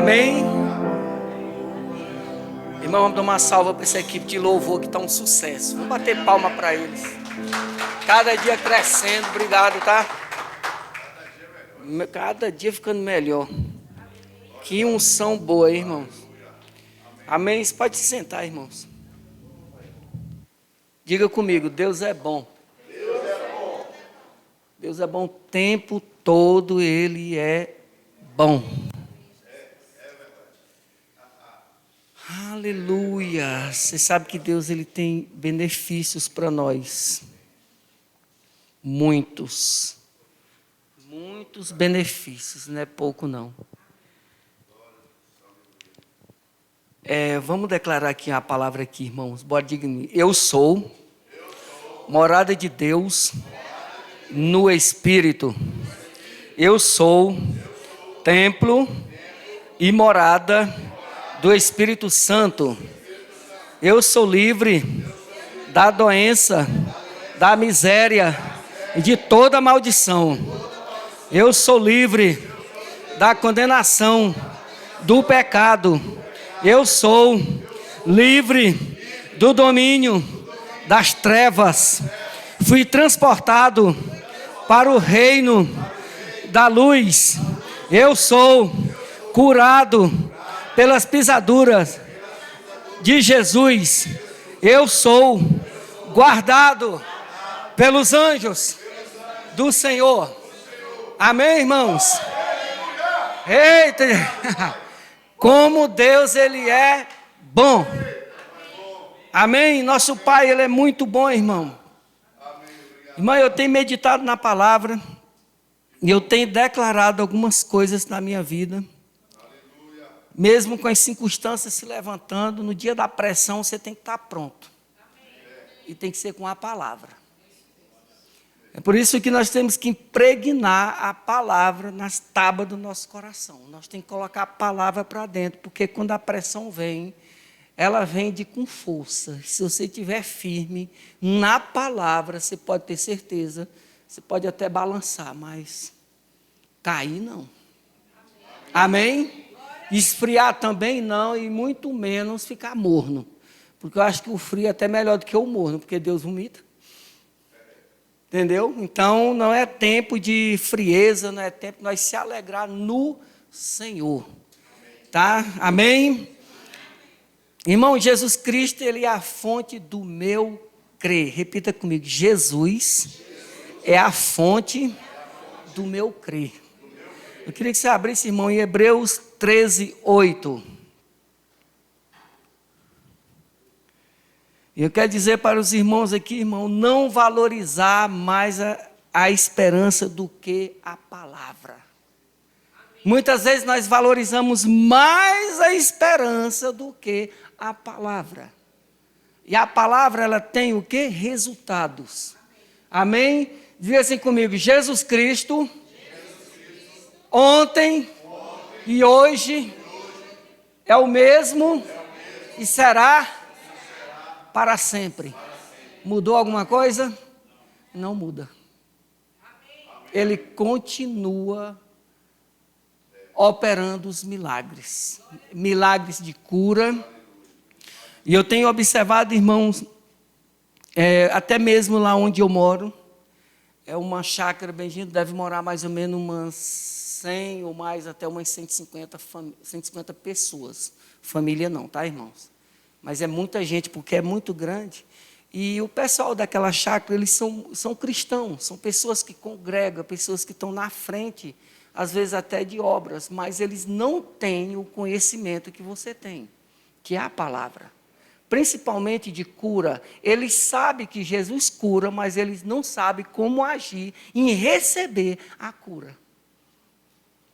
Amém? Irmão, vamos dar uma salva para essa equipe de louvor que está um sucesso. Vamos bater palma para eles. Cada dia crescendo, obrigado, tá? Cada dia ficando melhor. Que unção boa, hein, irmãos? Amém? Você pode se sentar, irmãos. Diga comigo, Deus é bom. Deus é bom. Deus é bom o tempo todo, Ele é bom. Aleluia. Você sabe que Deus ele tem benefícios para nós. Muitos. Muitos benefícios, não é pouco não. Vamos declarar aqui a palavra aqui, irmãos. Bora, diga-me. Eu sou morada de Deus no Espírito. Eu sou templo e morada do Espírito Santo. Eu sou livre da doença, da miséria e de toda maldição. Eu sou livre da condenação, do pecado. Eu sou livre do domínio das trevas. Fui transportado para o reino da luz. Eu sou curado pelas pisaduras de Jesus. Eu sou guardado pelos anjos do Senhor. Amém, irmãos? Eita! Como Deus, Ele é bom. Amém? Nosso Pai, Ele é muito bom, irmão. Irmão, eu tenho meditado na palavra e eu tenho declarado algumas coisas na minha vida. Mesmo com as circunstâncias se levantando, no dia da pressão você tem que estar pronto. E tem que ser com a palavra. É por isso que nós temos que impregnar a palavra nas tábuas do nosso coração. Nós temos que colocar a palavra para dentro, porque quando a pressão vem, ela vem com força. Se você estiver firme na palavra, você pode ter certeza, você pode até balançar, mas cair não. Amém? Esfriar também não, e muito menos ficar morno. Porque eu acho que o frio é até melhor do que o morno, porque Deus vomita. Entendeu? Então, não é tempo de frieza, não é tempo de nós se alegrar no Senhor. Tá? Amém? Irmão, Jesus Cristo, Ele é a fonte do meu crer. Repita comigo, Jesus é a fonte do meu crer. Eu queria que você abrisse, irmão, em Hebreus 13, 8. E eu quero dizer para os irmãos aqui, irmão, não valorizar mais a esperança do que a palavra. Muitas vezes nós valorizamos mais a esperança do que a palavra. E a palavra, ela tem o quê? Resultados. Amém? Diga assim comigo, Jesus Cristo, ontem e hoje é o mesmo e será para sempre. Mudou alguma coisa? Não muda. Ele continua operando os milagres. Milagres de cura. E eu tenho observado, irmãos, até mesmo lá onde eu moro, é uma chácara bem gente, deve morar mais ou menos umas 100 ou mais, até umas 150 pessoas. Família não, tá, irmãos? Mas é muita gente, porque é muito grande. E o pessoal daquela chácara, eles são cristãos, são pessoas que congregam, pessoas que estão na frente, às vezes até de obras, mas eles não têm o conhecimento que você tem, que é a palavra. Principalmente de cura. Eles sabem que Jesus cura, mas eles não sabem como agir em receber a cura.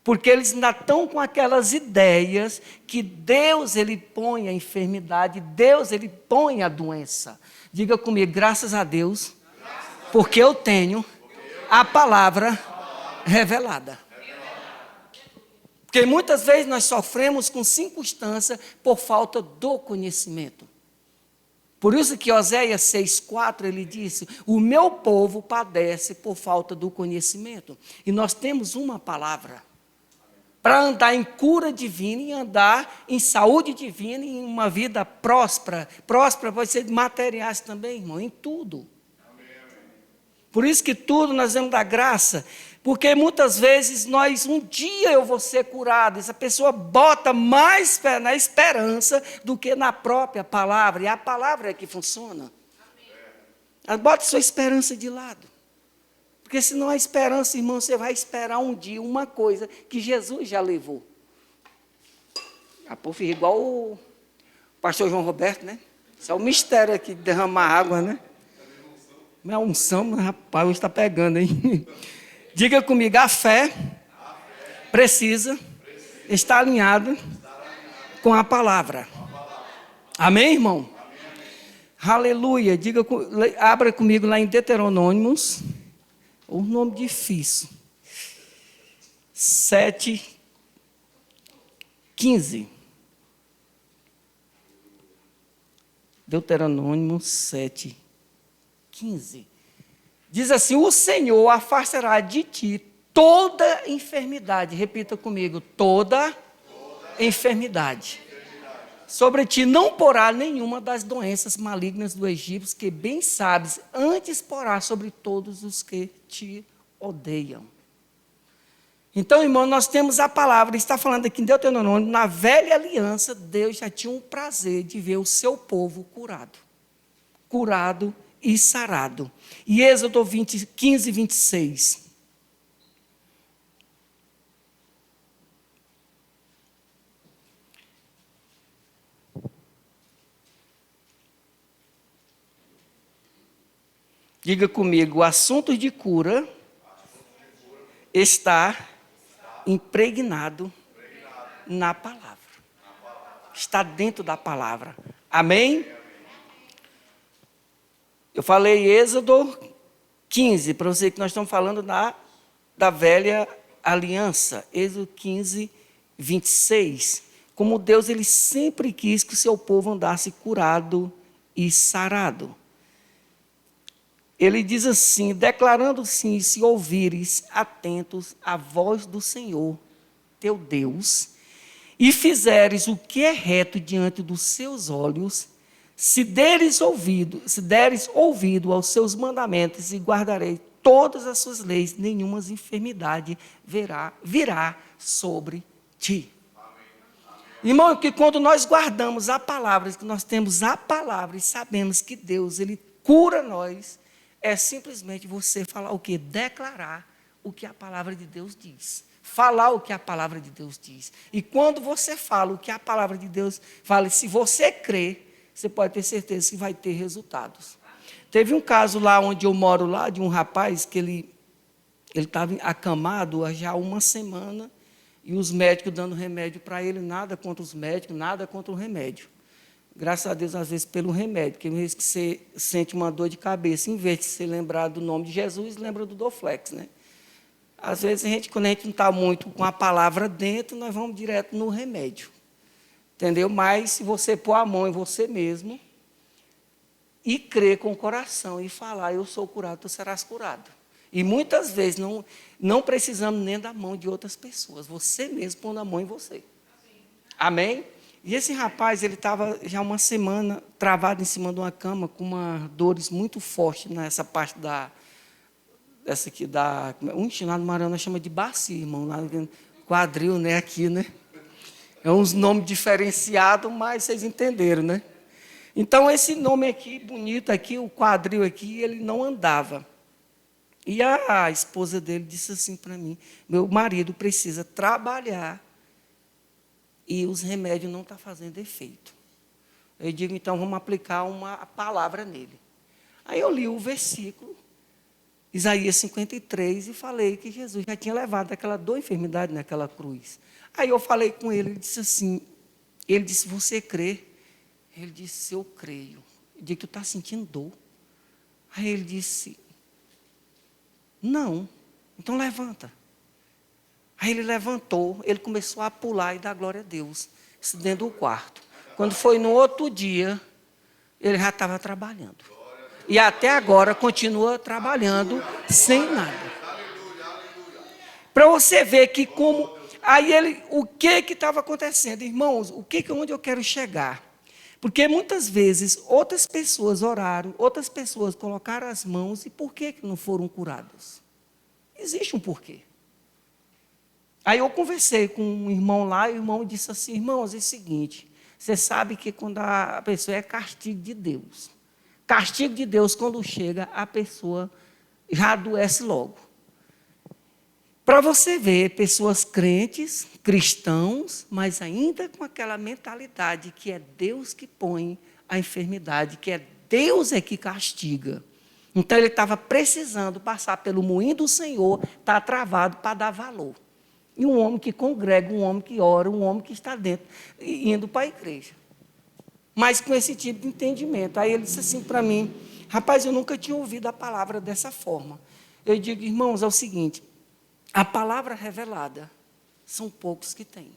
Porque eles ainda estão com aquelas ideias que Deus, Ele põe a enfermidade, Deus, Ele põe a doença. Diga comigo, graças a Deus, porque eu tenho a palavra revelada. Porque muitas vezes nós sofremos com circunstância por falta do conhecimento. Por isso que Oséias 6,4, ele disse, o meu povo padece por falta do conhecimento. E nós temos uma palavra. para andar em cura divina e andar em saúde divina e em uma vida próspera. Próspera pode ser de materiais também, irmão, em tudo. Por isso que tudo nós vamos dar graça, porque muitas vezes um dia eu vou ser curado, essa pessoa bota mais fé na esperança do que na própria palavra, e a palavra é que funciona. Bota sua esperança de lado. Porque se não há esperança, irmão, você vai esperar um dia uma coisa que Jesus já levou. A povo igual o pastor João Roberto, né? Isso é o mistério aqui de derramar água, né? Minha unção, rapaz, hoje está pegando, hein? Diga comigo, a fé precisa estar alinhada com a palavra. Amém, irmão? Aleluia. Abra comigo lá em Deuteronômios. Um nome difícil. 7:15. Deuteronômio 7:15. Diz assim: o Senhor afastará de ti toda enfermidade. Repita comigo: toda enfermidade. Sobre ti não porá nenhuma das doenças malignas do Egito, que bem sabes, antes porá sobre todos os que te odeiam. Então, irmão, nós temos a palavra, está falando aqui em Deuteronômio, na velha aliança, Deus já tinha um prazer de ver o seu povo curado e sarado. E Êxodo 15:26. Diga comigo, o assunto de cura está impregnado na palavra. Está dentro da palavra. Amém? Eu falei Êxodo 15, para você que nós estamos falando da velha aliança. Êxodo 15:26. Como Deus, ele sempre quis que o seu povo andasse curado e sarado. Ele diz assim: declarando sim, se ouvires atentos à voz do Senhor, teu Deus, e fizeres o que é reto diante dos seus olhos, se deres ouvido aos seus mandamentos e guardarei todas as suas leis, nenhuma enfermidade virá sobre ti. Irmão, que quando nós guardamos a palavra, que nós temos a palavra e sabemos que Deus, ele cura nós, é simplesmente você falar o quê? Declarar o que a palavra de Deus diz. Falar o que a palavra de Deus diz. E quando você fala o que a palavra de Deus fala, se você crer, você pode ter certeza que vai ter resultados. Teve um caso lá onde eu moro, lá, de um rapaz que ele estava acamado há já uma semana, e os médicos dando remédio para ele, nada contra os médicos, nada contra o remédio. Graças a Deus, às vezes, pelo remédio, porque mesmo que você sente uma dor de cabeça, em vez de você lembrar do nome de Jesus, lembra do Dorflex, né? Às vezes, quando a gente não está muito com a palavra dentro, nós vamos direto no remédio. Entendeu? Mas, se você pôr a mão em você mesmo e crer com o coração e falar, eu sou curado, tu serás curado. E muitas vezes não precisamos nem da mão de outras pessoas, você mesmo pondo a mão em você. Amém? E esse rapaz, ele estava já uma semana travado em cima de uma cama com uma dores muito fortes nessa parte um ensinado Mariana chama de bacia, irmão, lá no quadril, né, aqui, né? É uns nomes diferenciados, mas vocês entenderam, né? Então, esse nome aqui, bonito aqui, o quadril aqui, ele não andava. E a esposa dele disse assim para mim, meu marido precisa trabalhar e os remédios não estão fazendo efeito. Eu digo, então, vamos aplicar uma palavra nele. Aí eu li o versículo, Isaías 53, e falei que Jesus já tinha levado aquela dor e enfermidade naquela cruz. Aí eu falei com ele, ele disse assim, você crê? Ele disse, eu creio. Eu digo, tu está sentindo dor? Aí ele disse, não, então levanta. Aí ele levantou, ele começou a pular e dar glória a Deus, isso dentro do quarto. Quando foi no outro dia, ele já estava trabalhando. E até agora continua trabalhando sem nada. Para você ver que como Aí o que estava acontecendo? Irmãos, onde eu quero chegar? Porque muitas vezes outras pessoas oraram, outras pessoas colocaram as mãos, e por que não foram curados? Existe um porquê. Aí eu conversei com um irmão lá, e o irmão disse assim: irmãos, é o seguinte, você sabe que quando a pessoa é castigo de Deus, quando chega, a pessoa já adoece logo. Para você ver pessoas crentes, cristãos, mas ainda com aquela mentalidade que é Deus que põe a enfermidade, que é Deus que castiga. Então ele estava precisando passar pelo moinho do Senhor, está travado para dar valor. E um homem que congrega, um homem que ora, um homem que está dentro, indo para a igreja. Mas com esse tipo de entendimento. Aí ele disse assim para mim: rapaz, eu nunca tinha ouvido a palavra dessa forma. Eu digo: irmãos, é o seguinte, a palavra revelada, são poucos que têm.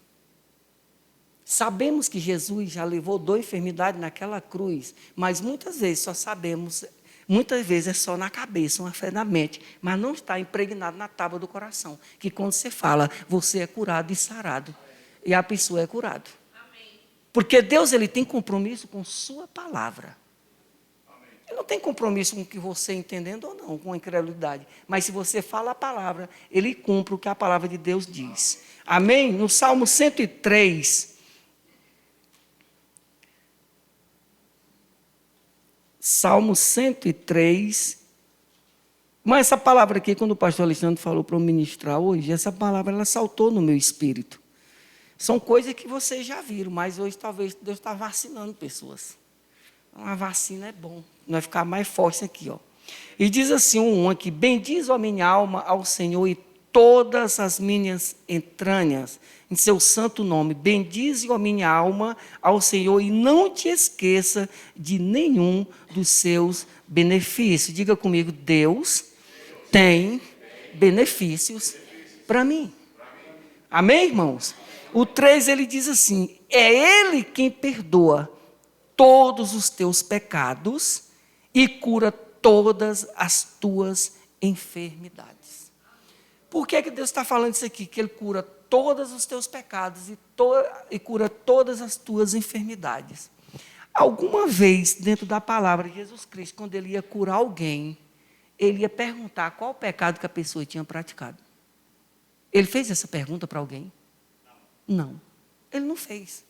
Sabemos que Jesus já levou dor e enfermidade naquela cruz, mas muitas vezes é só na cabeça, uma fé na mente, mas não está impregnado na tábua do coração, que quando você fala, você é curado e sarado, e a pessoa é curada. Porque Deus, ele tem compromisso com sua palavra. Ele não tem compromisso com o que você entendendo ou não, com a incredulidade. Mas se você fala a palavra, ele cumpre o que a palavra de Deus diz. Amém? No Salmo 103. Salmo 103. Mas essa palavra aqui, quando o pastor Alexandre falou para eu ministrar hoje, essa palavra ela saltou no meu espírito. São coisas que vocês já viram, mas hoje talvez Deus está vacinando pessoas. Uma vacina é bom, vai ficar mais forte isso aqui, ó. E diz assim um aqui: bendiz a minha alma ao Senhor e todas as minhas entranhas, em seu santo nome. Bendize a minha alma ao Senhor e não te esqueça de nenhum dos seus benefícios. Diga comigo: Deus tem benefícios para mim. Amém, irmãos? O 3, ele diz assim: é Ele quem perdoa todos os teus pecados e cura todas as tuas enfermidades. Por que Deus está falando isso aqui? Que Ele cura todos os teus pecados e cura todas as tuas enfermidades. Alguma vez, dentro da palavra de Jesus Cristo, quando Ele ia curar alguém, Ele ia perguntar qual o pecado que a pessoa tinha praticado. Ele fez essa pergunta para alguém? Não. Ele não fez.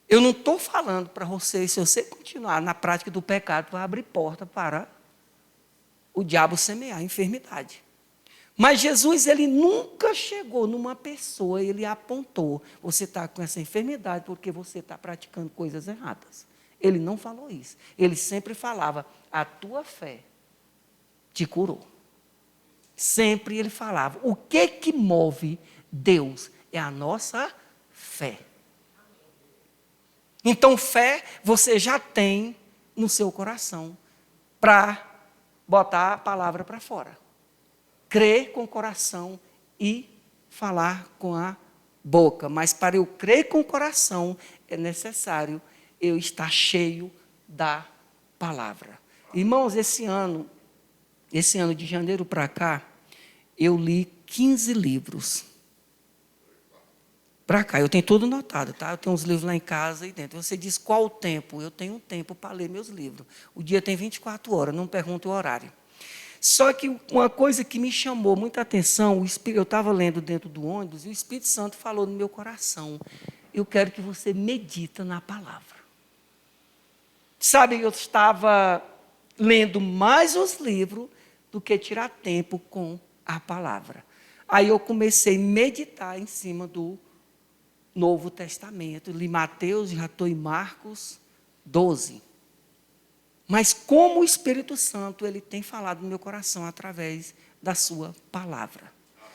Eu não estou falando para você, se você continuar na prática do pecado, vai abrir porta para o diabo semear a enfermidade. Mas Jesus, ele nunca chegou numa pessoa, ele apontou: você está com essa enfermidade porque você está praticando coisas erradas. Ele não falou isso. Ele sempre falava: a tua fé te curou. Sempre ele falava. O que move Deus é a nossa fé. Então, fé você já tem no seu coração para botar a palavra para fora. Crer com o coração e falar com a boca. Mas para eu crer com o coração, é necessário eu estar cheio da palavra. Irmãos, esse ano de janeiro para cá, eu li 15 livros. Para cá, eu tenho tudo anotado, tá? Eu tenho uns livros lá em casa e dentro. Você diz qual o tempo? Eu tenho um tempo para ler meus livros. O dia tem 24 horas, não pergunto o horário. Só que uma coisa que me chamou muita atenção, eu estava lendo dentro do ônibus e o Espírito Santo falou no meu coração: eu quero que você medita na palavra. Sabe, eu estava lendo mais os livros do que tirar tempo com a palavra. Aí eu comecei a meditar em cima do Novo Testamento, li Mateus, já estou em Marcos 12. Mas como o Espírito Santo, ele tem falado no meu coração através da sua palavra.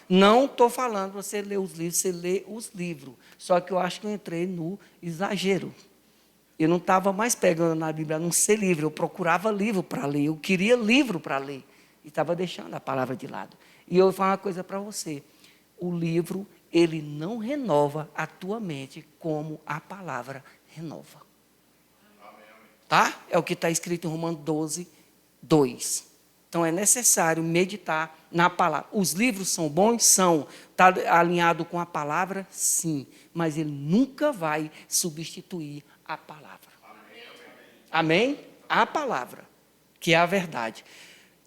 Não estou falando você ler os livros, você lê os livros. Só que eu acho que eu entrei no exagero. Eu não estava mais pegando na Bíblia, não ser livro, eu procurava livro para ler, eu queria livro para ler. E estava deixando a palavra de lado. E eu vou falar uma coisa para você: o livro, ele não renova a tua mente como a palavra renova. Tá? É o que está escrito em Romanos 12, 2. Então é necessário meditar na palavra. Os livros são bons? São. Está alinhado com a palavra? Sim. Mas ele nunca vai substituir a palavra. Amém? A palavra, que é a verdade.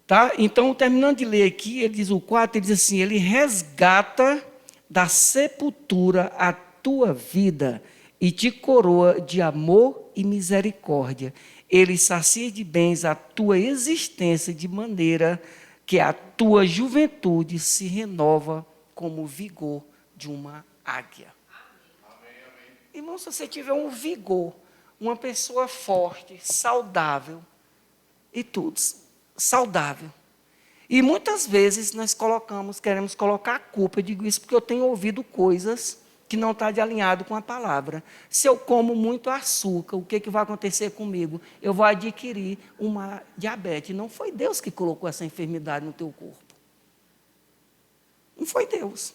Tá? Então, terminando de ler aqui, ele diz o 4, ele diz assim, ele resgata da sepultura a tua vida e te coroa de amor e misericórdia. Ele sacia de bens a tua existência de maneira que a tua juventude se renova como o vigor de uma águia. Irmão, se você tiver um vigor, uma pessoa forte, saudável, e tudo, saudável. E muitas vezes nós queremos colocar a culpa, eu digo isso porque eu tenho ouvido coisas que não estão alinhado com a palavra. Se eu como muito açúcar, o que vai acontecer comigo? Eu vou adquirir uma diabetes. Não foi Deus que colocou essa enfermidade no teu corpo. Não foi Deus.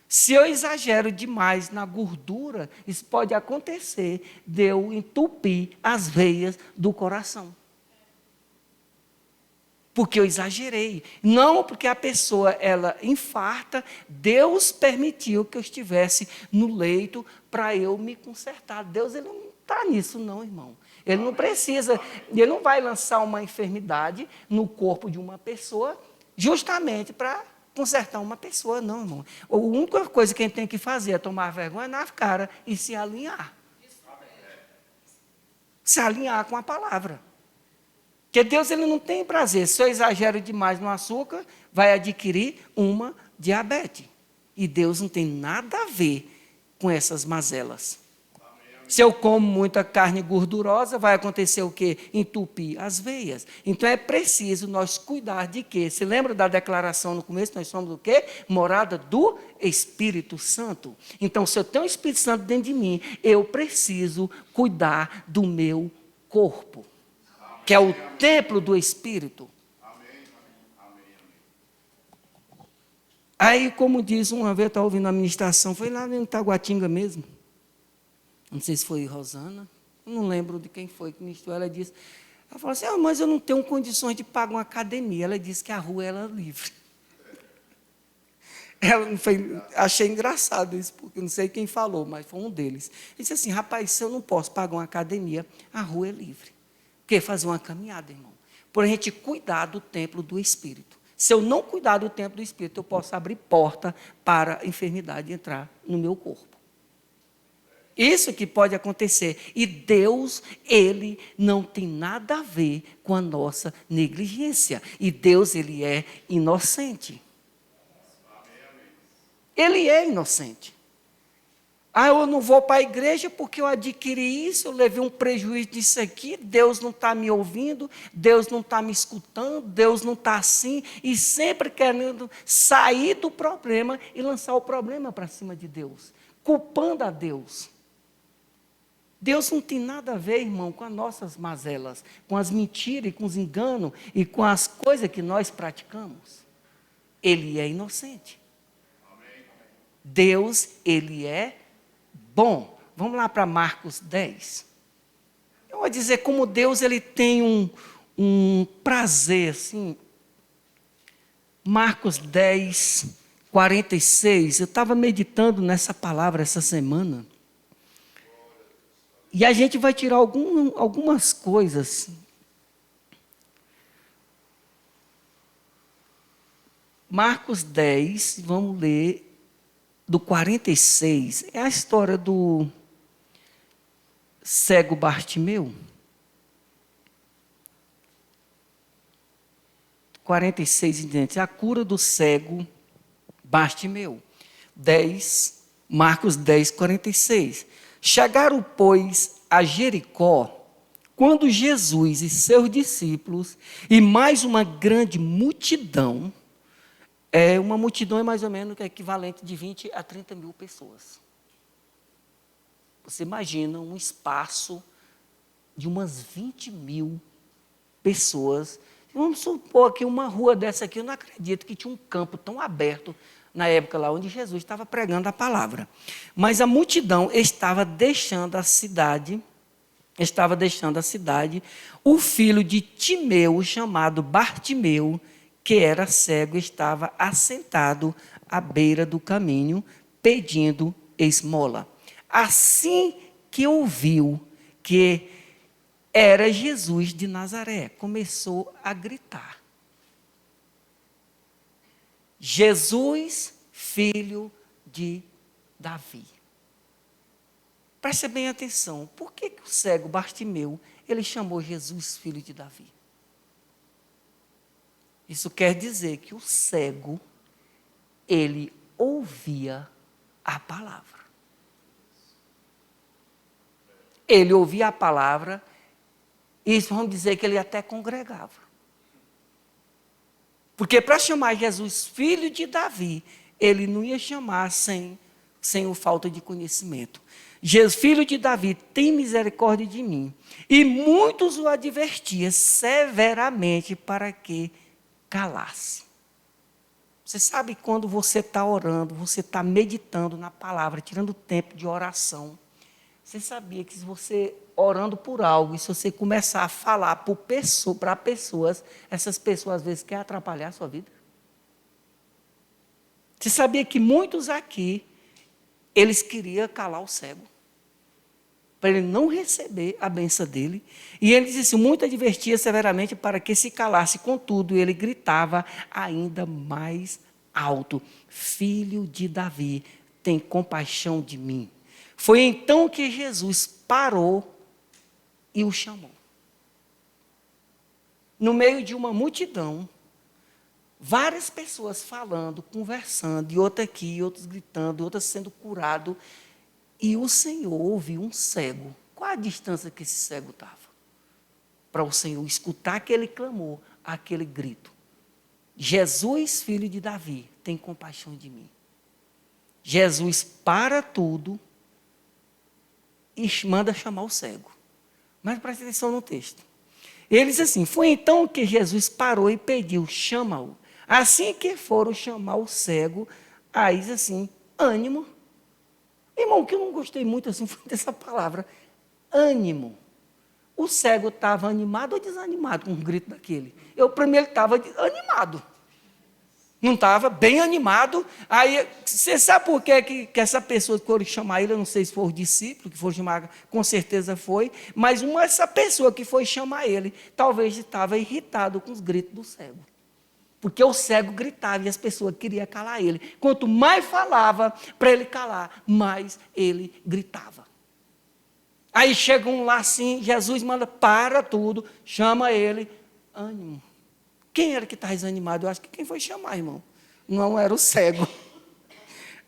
Se eu exagero demais na gordura, isso pode acontecer de eu entupir as veias do coração. Porque eu exagerei. Não porque a pessoa, ela infarta, Deus permitiu que eu estivesse no leito para eu me consertar. Deus, ele não está nisso não, irmão. Ele não precisa, ele não vai lançar uma enfermidade no corpo de uma pessoa justamente para consertar uma pessoa, não, irmão. A única coisa que a gente tem que fazer é tomar vergonha na cara e se alinhar. Se alinhar com a palavra. Porque Deus, ele não tem prazer. Se eu exagero demais no açúcar, vai adquirir uma diabetes. E Deus não tem nada a ver com essas mazelas. Se eu como muita carne gordurosa, vai acontecer o quê? Entupir as veias. Então é preciso nós cuidar de quê? Você lembra da declaração no começo? Nós somos o quê? Morada do Espírito Santo. Então, se eu tenho o Espírito Santo dentro de mim, eu preciso cuidar do meu corpo, que é o templo do Espírito. Aí, como diz, uma vez eu estava ouvindo a ministração, foi lá em Taguatinga mesmo. Não sei se foi Rosana, não lembro de quem foi que ministrou. Ela disse, ela falou assim, mas eu não tenho condições de pagar uma academia. Ela disse que a rua era livre. Achei engraçado isso, porque eu não sei quem falou, mas foi um deles. Ele disse assim, rapaz, se eu não posso pagar uma academia, a rua é livre. Porque fazer uma caminhada, irmão. Por a gente cuidar do templo do Espírito. Se eu não cuidar do templo do Espírito, eu posso abrir porta para a enfermidade entrar no meu corpo. Isso que pode acontecer. E Deus, ele não tem nada a ver com a nossa negligência. E Deus, ele é inocente. Ele é inocente. Eu não vou para a igreja porque eu adquiri isso, eu levei um prejuízo disso aqui, Deus não está me ouvindo, Deus não está me escutando, Deus não está assim, e sempre querendo sair do problema e lançar o problema para cima de Deus, culpando a Deus. Deus não tem nada a ver, irmão, com as nossas mazelas, com as mentiras, com os enganos e com as coisas que nós praticamos. Ele é inocente. Deus, ele é bom. Vamos lá para Marcos 10. Eu vou dizer como Deus, ele tem um prazer, assim. Marcos 10, 46. Eu estava meditando nessa palavra essa semana. E a gente vai tirar algumas coisas. Marcos 10, vamos ler do 46. É a história do cego Bartimeu. 46 em diante. A cura do cego Bartimeu. Marcos 10, 46. Chegaram, pois, a Jericó, quando Jesus e seus discípulos, e mais uma grande multidão, uma multidão é mais ou menos equivalente de 20 a 30 mil pessoas. Você imagina um espaço de umas 20 mil pessoas. Vamos supor que uma rua dessa aqui, eu não acredito que tinha um campo tão aberto na época lá onde Jesus estava pregando a palavra. Mas a multidão estava deixando a cidade estava deixando a cidade, o filho de Timeu, chamado Bartimeu, que era cego, estava assentado à beira do caminho, pedindo esmola. Assim que ouviu que era Jesus de Nazaré, começou a gritar: Jesus, filho de Davi. Preste bem atenção, por que o cego Bartimeu, ele chamou Jesus, filho de Davi? Isso quer dizer que o cego, ele ouvia a palavra. Ele ouvia a palavra, e isso vamos dizer que ele até congregava. Porque para chamar Jesus filho de Davi, ele não ia chamar sem o falta de conhecimento. Jesus, filho de Davi, tem misericórdia de mim. E muitos o advertiam severamente para que calasse. Você sabe quando você está orando, você está meditando na palavra, tirando tempo de oração. Você sabia que se você orando por algo, e se você começar a falar para pessoas, essas pessoas às vezes querem atrapalhar a sua vida? Você sabia que muitos aqui, eles queriam calar o cego, para ele não receber a benção dele. E ele disse, muito advertia severamente para que se calasse. Contudo, ele gritava ainda mais alto: Filho de Davi, tem compaixão de mim. Foi então que Jesus parou e o chamou. No meio de uma multidão, várias pessoas falando, conversando, e outras aqui, outros gritando, outras sendo curados. E o Senhor ouviu um cego. Qual a distância que esse cego estava? Para o Senhor escutar aquele clamor, aquele grito. Jesus, filho de Davi, tem compaixão de mim. Jesus para tudo e manda chamar o cego. Mas preste atenção no texto. Ele diz assim, foi então que Jesus parou e pediu, chama-o. Assim que foram chamar o cego, aí diz assim, ânimo. Irmão, o que eu não gostei muito assim foi dessa palavra, ânimo. O cego estava animado ou desanimado com o grito daquele? Para mim, ele estava animado. Não estava bem animado. Aí, você sabe por que essa pessoa que foram chamar ele, eu não sei se foi o discípulo que foram chamar, com certeza foi, mas essa pessoa que foi chamar ele, talvez estava irritado com os gritos do cego. Porque o cego gritava e as pessoas queriam calar ele. Quanto mais falava para ele calar, mais ele gritava. Aí chega um lá assim, Jesus manda, para tudo, chama ele, ânimo. Quem era que estava desanimado? Eu acho que quem foi chamar, irmão? Não era o cego.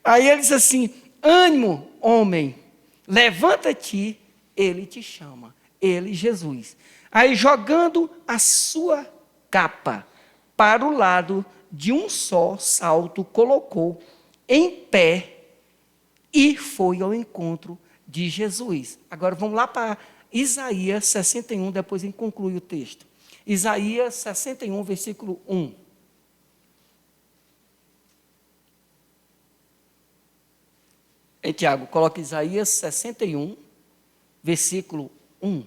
Aí ele diz assim, ânimo, homem, levanta-te, ele te chama. Ele, Jesus. Aí jogando a sua capa para o lado de um só salto, colocou em pé e foi ao encontro de Jesus. Agora vamos lá para Isaías 61, depois a gente conclui o texto. Isaías 61, versículo 1. Tiago, coloca Isaías 61, versículo 1.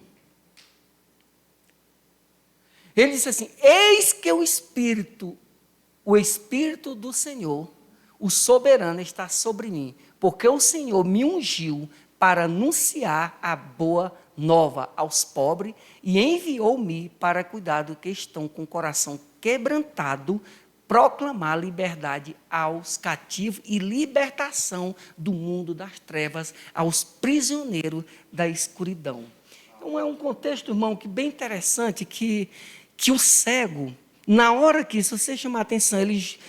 Ele disse assim, eis que o Espírito do Senhor, o soberano, está sobre mim, porque o Senhor me ungiu para anunciar a boa nova aos pobres e enviou-me para cuidar dos que estão com o coração quebrantado, proclamar liberdade aos cativos e libertação do mundo das trevas aos prisioneiros da escuridão. Então é um contexto, irmão, que bem interessante, que o cego, na hora que, se você chamar a atenção,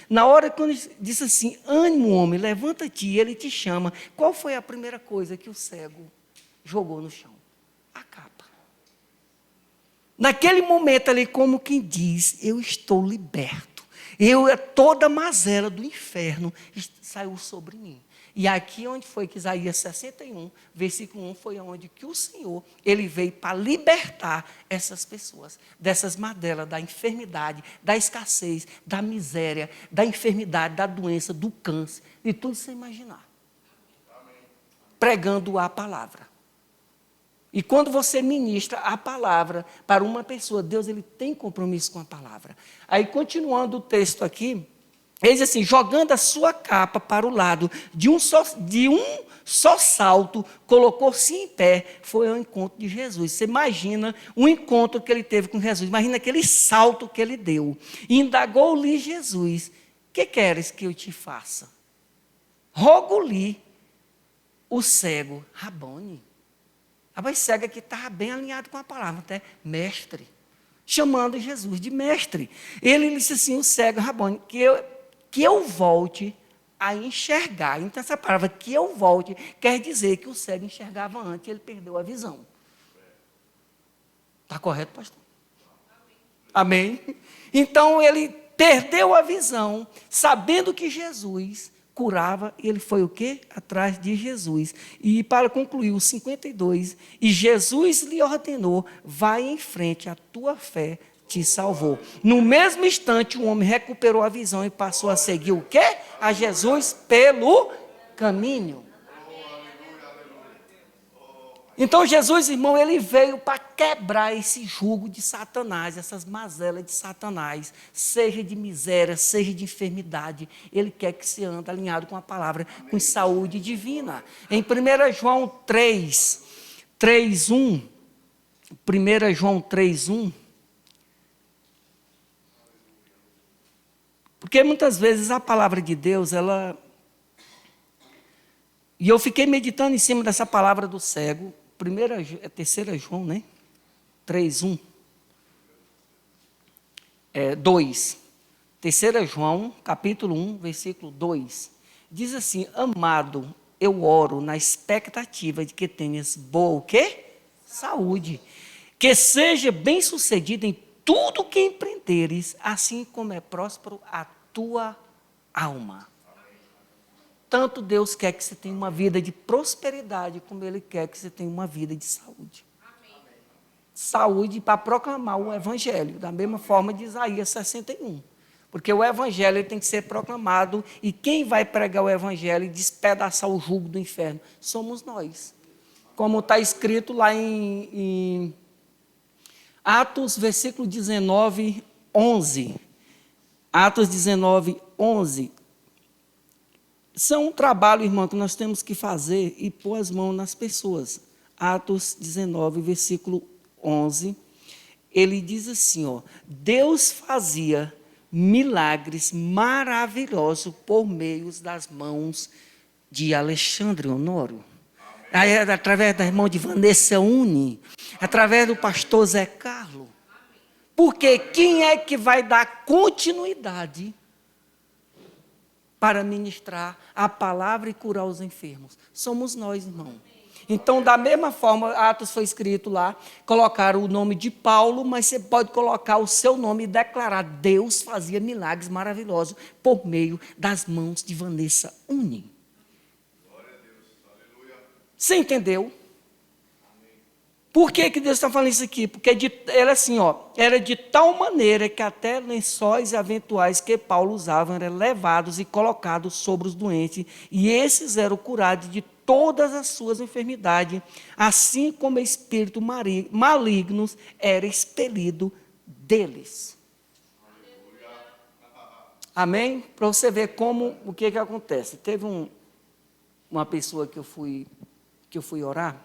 na hora que ele disse assim, ânimo homem, levanta-te, ele te chama, qual foi a primeira coisa que o cego jogou no chão? A capa. Naquele momento ali, como quem diz, eu estou liberto, toda a mazela do inferno saiu sobre mim. E aqui onde foi que Isaías 61, versículo 1, foi onde que o Senhor, ele veio para libertar essas pessoas, dessas madelas, da enfermidade, da escassez, da miséria, da enfermidade, da doença, do câncer, de tudo sem imaginar. Amém. Pregando a palavra. E quando você ministra a palavra para uma pessoa, Deus ele tem compromisso com a palavra. Aí, continuando o texto aqui, ele diz assim, jogando a sua capa para o lado, de um só salto, colocou-se em pé, foi ao encontro de Jesus. Você imagina o encontro que ele teve com Jesus, imagina aquele salto que ele deu. Indagou-lhe Jesus, que queres que eu te faça? Rogo-lhe o cego, Rabone. Rapaz, cego aqui estava bem alinhado com a palavra, até mestre, chamando Jesus de mestre. Ele disse assim, o cego, Rabone, que eu volte a enxergar. Então, essa palavra, que eu volte, quer dizer que o cego enxergava antes, ele perdeu a visão. Está correto, pastor? Amém? Então, ele perdeu a visão, sabendo que Jesus curava, ele foi o quê? Atrás de Jesus. E para concluir, o 52, e Jesus lhe ordenou, vai em frente, a tua fé te salvou. No mesmo instante, o homem recuperou a visão e passou a seguir o quê? A Jesus pelo caminho. Então, Jesus, irmão, ele veio para quebrar esse jugo de Satanás, essas mazelas de Satanás, seja de miséria, seja de enfermidade. Ele quer que você ande alinhado com a palavra, com saúde divina. Em 1 João 3:1, 1 João 3:1, porque muitas vezes a palavra de Deus, e eu fiquei meditando em cima dessa palavra do cego, 3 João, né? 3:1. 2. 3 João, capítulo 1, versículo 2. Diz assim, amado, eu oro na expectativa de que tenhas boa o quê? Saúde. Que seja bem-sucedido em tudo que empreenderes, assim como é próspero a tua alma. Tanto Deus quer que você tenha uma vida de prosperidade, como Ele quer que você tenha uma vida de saúde. Amém. Saúde para proclamar o Evangelho, da mesma forma de Isaías 61. Porque o Evangelho tem que ser proclamado, e quem vai pregar o Evangelho e despedaçar o jugo do inferno? Somos nós. Como está escrito lá em Atos, versículo 19, 11. Atos 19, 11. São um trabalho, irmão, que nós temos que fazer e pôr as mãos nas pessoas. Atos 19, versículo 11, ele diz assim, ó, Deus fazia milagres maravilhosos por meio das mãos de Alexandre Honório, através da irmã de Vanessa Uni, através do pastor Zé Carlos. Porque quem é que vai dar continuidade para ministrar a palavra e curar os enfermos? Somos nós, irmão. Então, da mesma forma, Atos foi escrito lá, colocaram o nome de Paulo, mas você pode colocar o seu nome e declarar, Deus fazia milagres maravilhosos por meio das mãos de Vanessa Uni. Glória a Deus. Aleluia. Você entendeu? Por que Deus está falando isso aqui? Porque era assim, ó, era de tal maneira que até lençóis eventuais que Paulo usava eram levados e colocados sobre os doentes, e esses eram curados de todas as suas enfermidades, assim como espíritos malignos era expelido deles. Amém? Para você ver o que acontece. Teve uma pessoa que eu fui orar.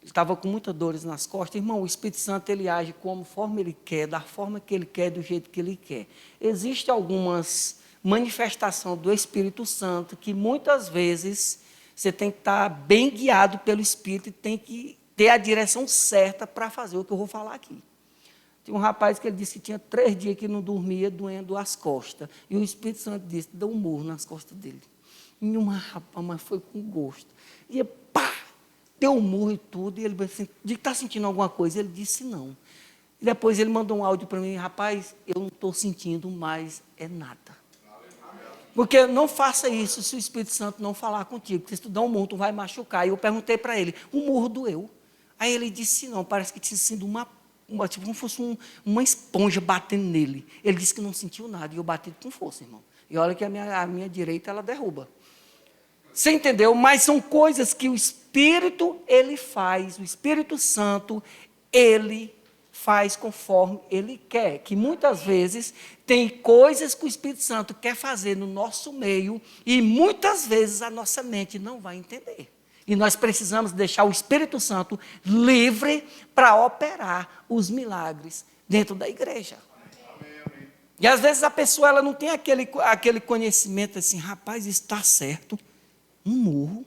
Ele estava com muitas dores nas costas. Irmão, o Espírito Santo, ele age conforme ele quer, da forma que ele quer, do jeito que ele quer. Existem algumas manifestações do Espírito Santo que muitas vezes você tem que estar bem guiado pelo Espírito e tem que ter a direção certa para fazer o que eu vou falar aqui. Tinha um rapaz que ele disse que tinha 3 dias que não dormia, doendo as costas. E o Espírito Santo disse, deu um murro nas costas dele. E uma rapaz, mas foi com gosto. E pá! Deu um murro e tudo, e ele disse, está sentindo alguma coisa? Ele disse não. E depois ele mandou um áudio para mim, rapaz, eu não estou sentindo mais nada. Porque não faça isso se o Espírito Santo não falar contigo, porque se tu dá um murro, tu vai machucar. E eu perguntei para ele, o murro doeu? Aí ele disse não, parece que tinha sido tipo como fosse uma esponja batendo nele. Ele disse que não sentiu nada, e eu bati com força, irmão. E olha que a minha direita, ela derruba. Você entendeu? Mas são coisas que o Espírito, ele faz, o Espírito Santo, ele faz conforme ele quer. Que muitas vezes tem coisas que o Espírito Santo quer fazer no nosso meio e muitas vezes a nossa mente não vai entender. E nós precisamos deixar o Espírito Santo livre para operar os milagres dentro da igreja. E às vezes a pessoa ela não tem aquele conhecimento assim, rapaz, isso está certo. Um murro,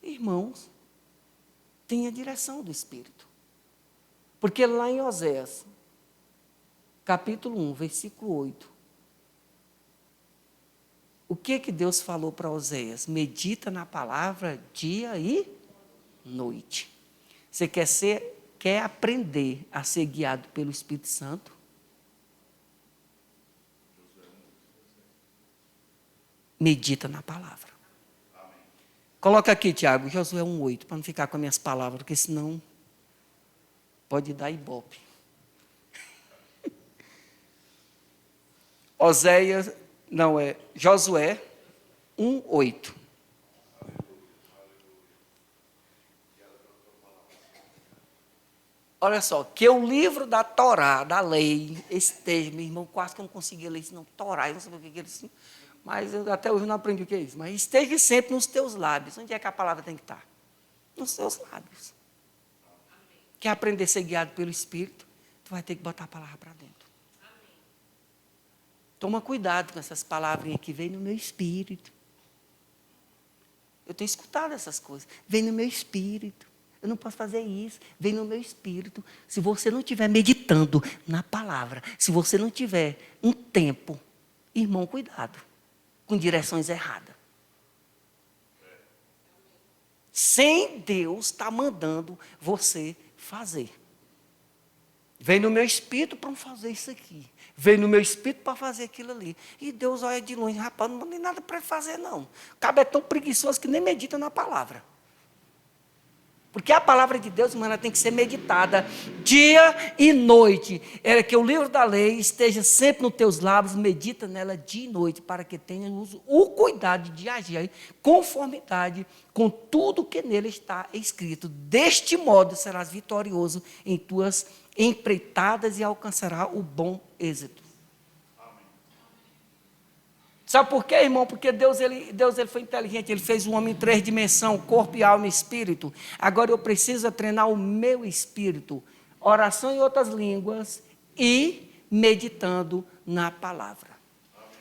irmãos, tem a direção do Espírito. Porque lá em Oséias, capítulo 1, versículo 8, o que Deus falou para Oséias? Medita na palavra dia e noite. Você quer aprender a ser guiado pelo Espírito Santo? Medita na palavra. Coloca aqui, Tiago, Josué 1,8, para não ficar com as minhas palavras, porque senão pode dar ibope. Josué 1,8. Olha só, que o livro da Torá, da lei, esteja, meu irmão, quase que eu não conseguia ler isso, não, Torá, eu não sabia o que era isso, mas eu até hoje não aprendi o que é isso. Mas esteja sempre nos teus lábios. Onde é que a palavra tem que estar? Nos teus lábios. Quer aprender a ser guiado pelo Espírito? Tu vai ter que botar a palavra para dentro. Toma cuidado com essas palavrinhas que vêm no meu espírito. Eu tenho escutado essas coisas. Vem no meu espírito. Eu não posso fazer isso. Vem no meu espírito. Se você não estiver meditando na palavra, se você não tiver um tempo, irmão, cuidado com direções erradas. Sem Deus estar mandando você fazer. Vem no meu espírito para fazer isso aqui. Vem no meu espírito para fazer aquilo ali. E Deus olha de longe, rapaz, não tem nada para fazer, não. O cabo é tão preguiçoso que nem medita na palavra. Porque a palavra de Deus, irmã, ela tem que ser meditada dia e noite. É que o livro da lei esteja sempre nos teus lábios, medita nela dia e noite, para que tenhas o cuidado de agir em conformidade com tudo que nele está escrito. Deste modo serás vitorioso em tuas empreitadas e alcançará o bom êxito. Sabe por quê, irmão? Porque Deus ele foi inteligente, Ele fez o homem em 3 dimensões, corpo, e alma e espírito. Agora eu preciso treinar o meu espírito, oração em outras línguas e meditando na palavra.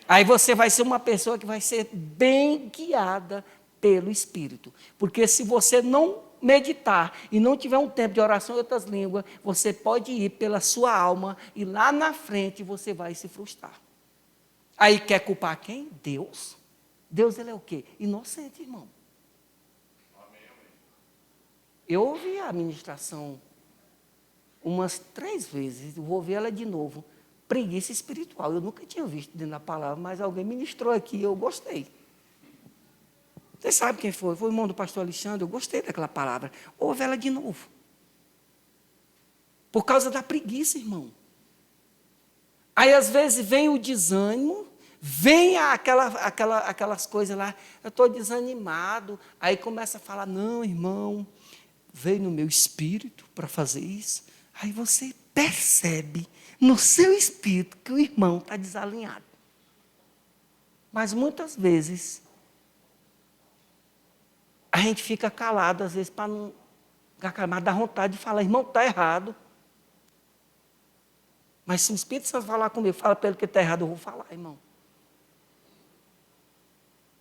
Aí você vai ser uma pessoa que vai ser bem guiada pelo Espírito. Porque se você não meditar e não tiver um tempo de oração em outras línguas, você pode ir pela sua alma e lá na frente você vai se frustrar. Aí quer culpar quem? Deus. Deus, ele é o quê? Inocente, irmão. Eu ouvi a ministração umas 3 vezes, vou ouvir ela de novo. Preguiça espiritual. Eu nunca tinha visto dentro da palavra, mas alguém ministrou aqui e eu gostei. Você sabe quem foi? Foi o irmão do pastor Alexandre, eu gostei daquela palavra. Ouve ela de novo. Por causa da preguiça, irmão. Aí, às vezes, vem o desânimo, vem aquelas coisas lá, eu estou desanimado. Aí começa a falar, não, irmão, veio no meu espírito para fazer isso. Aí você percebe no seu espírito que o irmão está desalinhado. Mas muitas vezes, a gente fica calado, às vezes, para não ficar calado, mas dá vontade de falar, irmão, está errado. Mas se o Espírito Santo falar comigo, fala para ele que está errado, eu vou falar, irmão.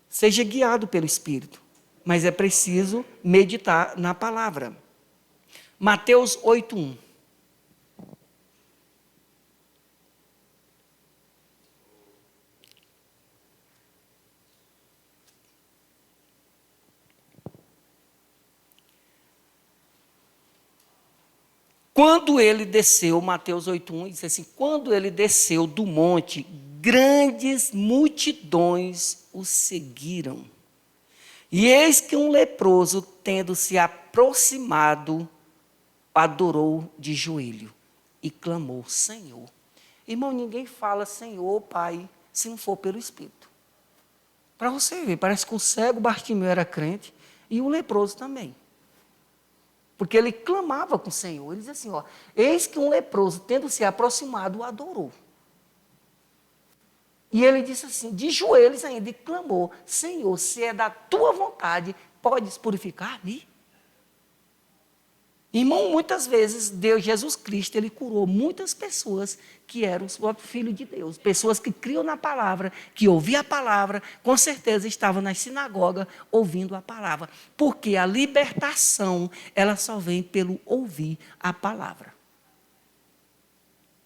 Seja guiado pelo Espírito, mas é preciso meditar na palavra. Mateus 8:1. Quando ele desceu, Mateus 8:1, diz assim, quando ele desceu do monte, grandes multidões o seguiram. E eis que um leproso, tendo se aproximado, adorou de joelho e clamou, Senhor. Irmão, ninguém fala Senhor, Pai, se não for pelo Espírito. Para você ver, parece que o cego Bartimeu era crente e o leproso também. Porque ele clamava com o Senhor. Ele dizia assim, ó, eis que um leproso, tendo se aproximado, o adorou. E ele disse assim, de joelhos ainda, e clamou, Senhor, se é da tua vontade, podes purificar-me? Irmão, muitas vezes, Deus, Jesus Cristo, Ele curou muitas pessoas que eram o Filho de Deus. Pessoas que criam na palavra, que ouviam a palavra, com certeza estavam na sinagoga ouvindo a palavra. Porque a libertação, ela só vem pelo ouvir a palavra.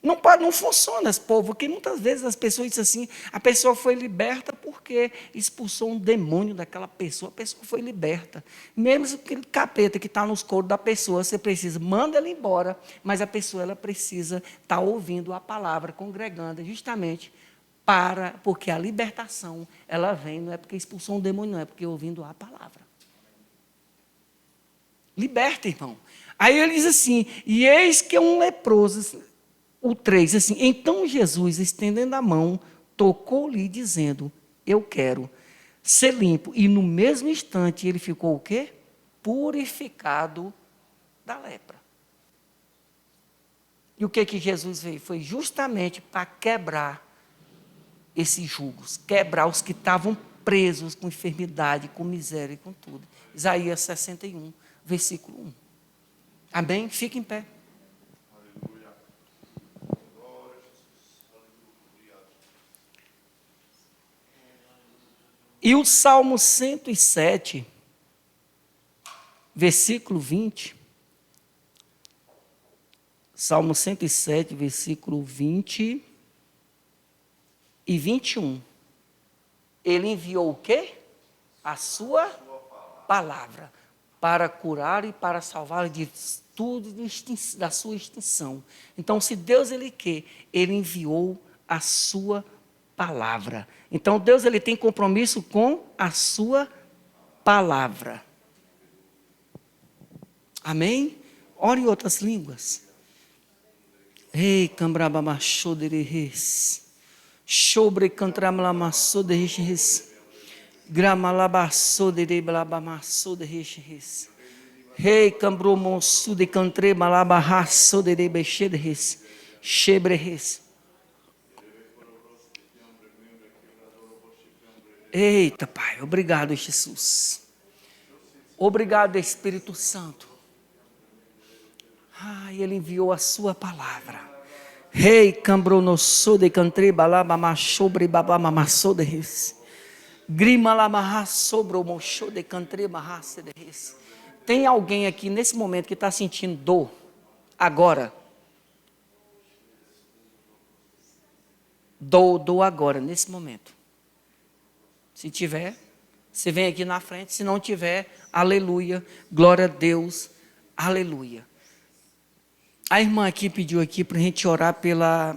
Não funciona esse povo, porque muitas vezes as pessoas dizem assim, a pessoa foi liberta porque expulsou um demônio daquela pessoa, a pessoa foi liberta. Mesmo aquele capeta que está nos coros da pessoa, você precisa, manda ela embora, mas a pessoa ela precisa estar ouvindo a palavra, congregando, justamente porque a libertação, ela vem, não é porque expulsou um demônio, não é porque ouvindo a palavra. Liberta, irmão. Aí ele diz assim, e eis que um leproso... O 3, assim, então Jesus, estendendo a mão, tocou-lhe, dizendo, eu quero ser limpo. E no mesmo instante, ele ficou o quê? Purificado da lepra. E o que Jesus veio? Foi justamente para quebrar esses julgos, quebrar os que estavam presos com enfermidade, com miséria e com tudo. Isaías 61, versículo 1. Amém? Fica em pé. E o Salmo 107, versículo 20. Salmo 107, versículo 20 e 21. Ele enviou o quê? A sua palavra para curar e para salvar de tudo da sua extinção. Então, se Deus ele quer, ele enviou a sua palavra. Então, Deus ele tem compromisso com a sua palavra. Amém? Ore em outras línguas. Ei, cambrabamachoderes. Sobre cantramlamassoderes. Gramalabassodere-blabamasoderes. Rei cambromonsude cantremalabarrasoderebexeres. Chebreres. Eita, Pai, obrigado, Jesus. Obrigado, Espírito Santo. Ele enviou a sua palavra. Rei cambronossode cantreba machobre babamamassoderes. Grima lamarra sobre o mochode cantreba racederes. Tem alguém aqui nesse momento que está sentindo dor? Agora. Dor agora, nesse momento. Se tiver, você vem aqui na frente. Se não tiver, aleluia, glória a Deus, aleluia. A irmã aqui pediu aqui para a gente orar pela